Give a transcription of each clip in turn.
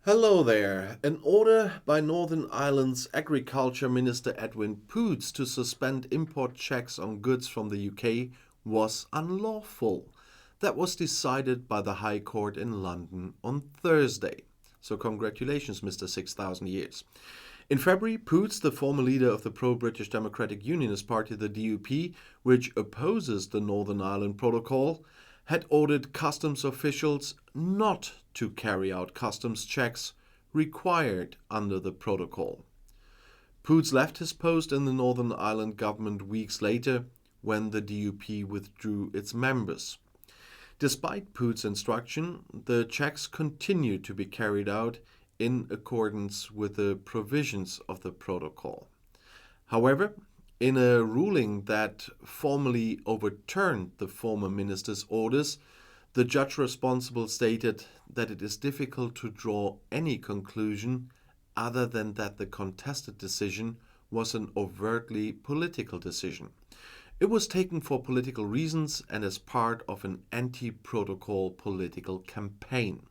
Hello there. An order by Northern Ireland's Agriculture Minister Edwin Poots to suspend import checks on goods from the UK was unlawful. That was decided by the High Court in London on Thursday. So congratulations, Mr. 6,000 Years. In February, Poots, the former leader of the pro-British Democratic Unionist Party, the DUP, which opposes the Northern Ireland Protocol, had ordered customs officials not to carry out customs checks required under the protocol. Poots left his post in the Northern Ireland government weeks later when the DUP withdrew its members. Despite Poots' instruction, the checks continued to be carried out in accordance with the provisions of the protocol. However, in a ruling that formally overturned the former minister's orders, the judge responsible stated that it is difficult to draw any conclusion other than that the contested decision was an overtly political decision. It was taken for political reasons and as part of an anti-protocol political campaign.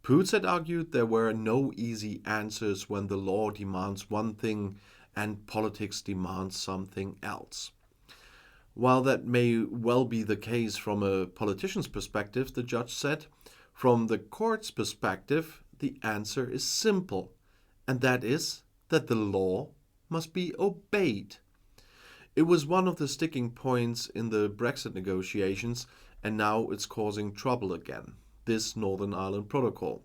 Poots had argued there were no easy answers when the law demands one thing and politics demands something else. While that may well be the case from a politician's perspective, the judge said, from the court's perspective, the answer is simple, and that is that the law must be obeyed. It was one of the sticking points in the Brexit negotiations, and now it's causing trouble again, this Northern Ireland Protocol.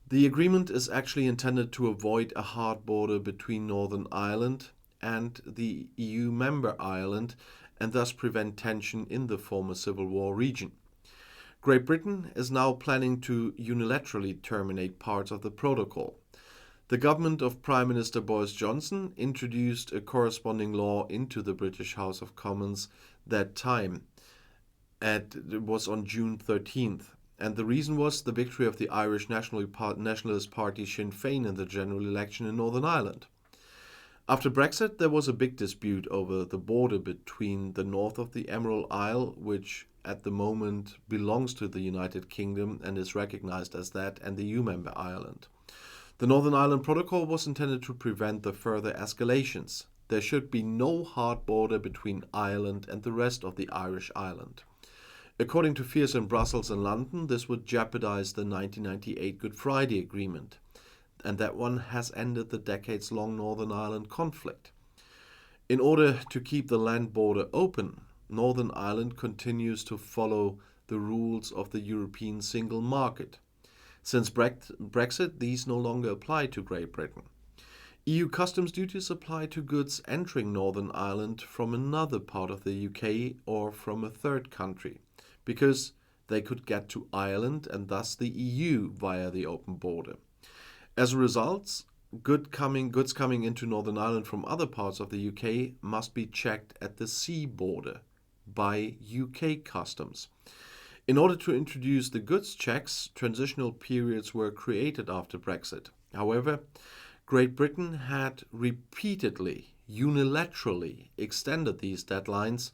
The agreement is actually intended to avoid a hard border between Northern Ireland and the EU member Ireland and thus prevent tension in the former Civil War region. Great Britain is now planning to unilaterally terminate parts of the protocol. The government of Prime Minister Boris Johnson introduced a corresponding law into the British House of Commons that time. It was on June 13th. And the reason was the victory of the Irish Nationalist Party Sinn Féin in the general election in Northern Ireland. After Brexit, there was a big dispute over the border between the north of the Emerald Isle, which at the moment belongs to the United Kingdom and is recognized as that, and the EU member Ireland. The Northern Ireland Protocol was intended to prevent the further escalations. There should be no hard border between Ireland and the rest of the Irish island. According to fears in Brussels and London, this would jeopardize the 1998 Good Friday Agreement, and that one has ended the decades-long Northern Ireland conflict. In order to keep the land border open, Northern Ireland continues to follow the rules of the European single market. Since Brexit, these no longer apply to Great Britain. EU customs duties apply to goods entering Northern Ireland from another part of the UK or from a third country, because they could get to Ireland and thus the EU via the open border. As a result, goods coming into Northern Ireland from other parts of the UK must be checked at the sea border by UK customs. In order to introduce the goods checks, transitional periods were created after Brexit. However, Great Britain had repeatedly, unilaterally extended these deadlines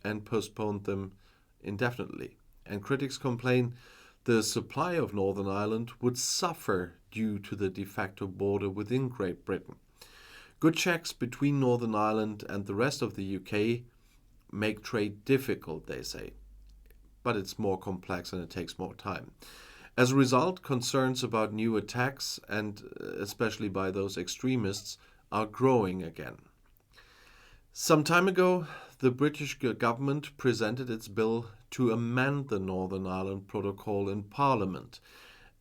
and postponed them indefinitely. And critics complain the supply of Northern Ireland would suffer due to the de facto border within Great Britain. Good checks between Northern Ireland and the rest of the UK make trade difficult, they say. But it's more complex and it takes more time. As a result, concerns about new attacks, and especially by those extremists, are growing again. Some time ago, the British government presented its bill to amend the Northern Ireland Protocol in Parliament,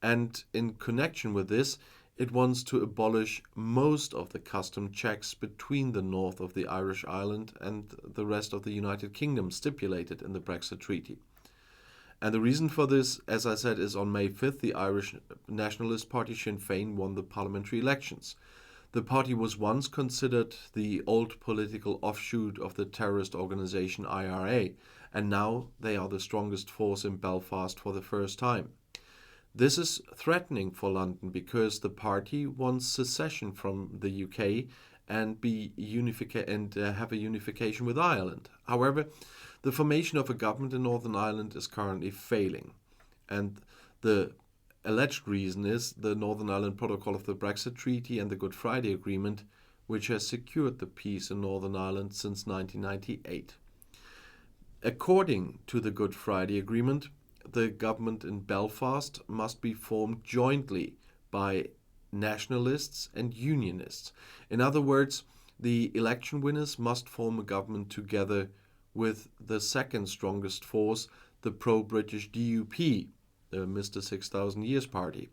and in connection with this, it wants to abolish most of the custom checks between the north of the Irish island and the rest of the United Kingdom stipulated in the Brexit Treaty. And the reason for this, as I said, is on May 5th, the Irish Nationalist Party Sinn Féin won the parliamentary elections. The party was once considered the old political offshoot of the terrorist organization IRA, and now they are the strongest force in Belfast for the first time. This is threatening for London because the party wants secession from the UK and have a unification with Ireland. However, the formation of a government in Northern Ireland is currently failing, and the alleged reason is the Northern Ireland Protocol of the Brexit Treaty and the Good Friday Agreement, which has secured the peace in Northern Ireland since 1998. According to the Good Friday Agreement, the government in Belfast must be formed jointly by nationalists and unionists. In other words, the election winners must form a government together with the second strongest force, the pro-British DUP, the Mr. 6,000 Years Party.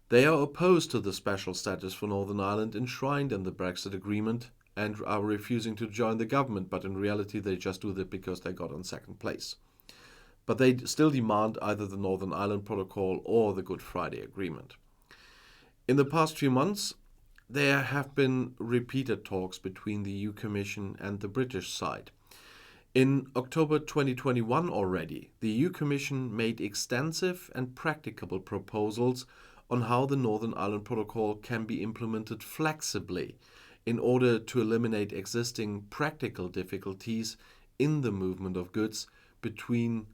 They are opposed to the special status for Northern Ireland enshrined in the Brexit Agreement and are refusing to join the government, but in reality they just do that because they got on second place. But they still demand either the Northern Ireland Protocol or the Good Friday Agreement. In the past few months, there have been repeated talks between the EU Commission and the British side. In October 2021 already, the EU Commission made extensive and practicable proposals on how the Northern Ireland Protocol can be implemented flexibly in order to eliminate existing practical difficulties in the movement of goods between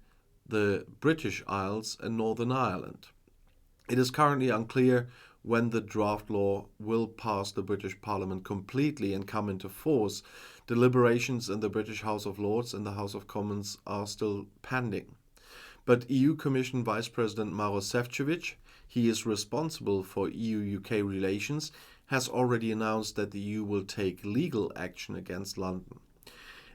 the British Isles and Northern Ireland. It is currently unclear when the draft law will pass the British Parliament completely and come into force. Deliberations in the British House of Lords and the House of Commons are still pending. But EU Commission Vice President Maroš Šefčovič, he is responsible for EU-UK relations, has already announced that the EU will take legal action against London.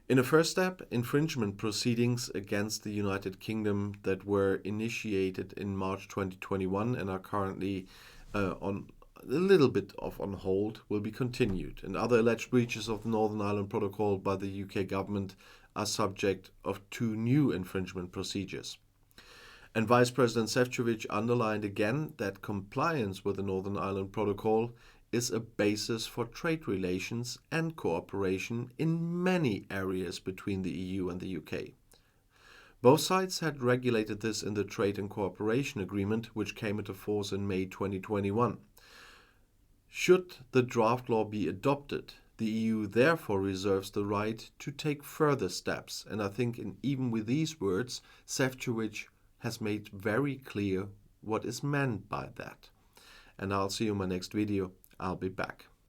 In a first step, infringement proceedings against the United Kingdom that were initiated in March 2021 and are currently on a little bit on hold will be continued, and other alleged breaches of the Northern Ireland Protocol by the UK government are subject of 2 new infringement procedures. And Vice President Šefčovič underlined again that compliance with the Northern Ireland Protocol is a basis for trade relations and cooperation in many areas between the EU and the UK. Both sides had regulated this in the Trade and Cooperation Agreement, which came into force in May 2021. Should the draft law be adopted, the EU therefore reserves the right to take further steps, and I think even with these words, Šefčovič has made very clear what is meant by that. And I'll see you in my next video. I'll be back.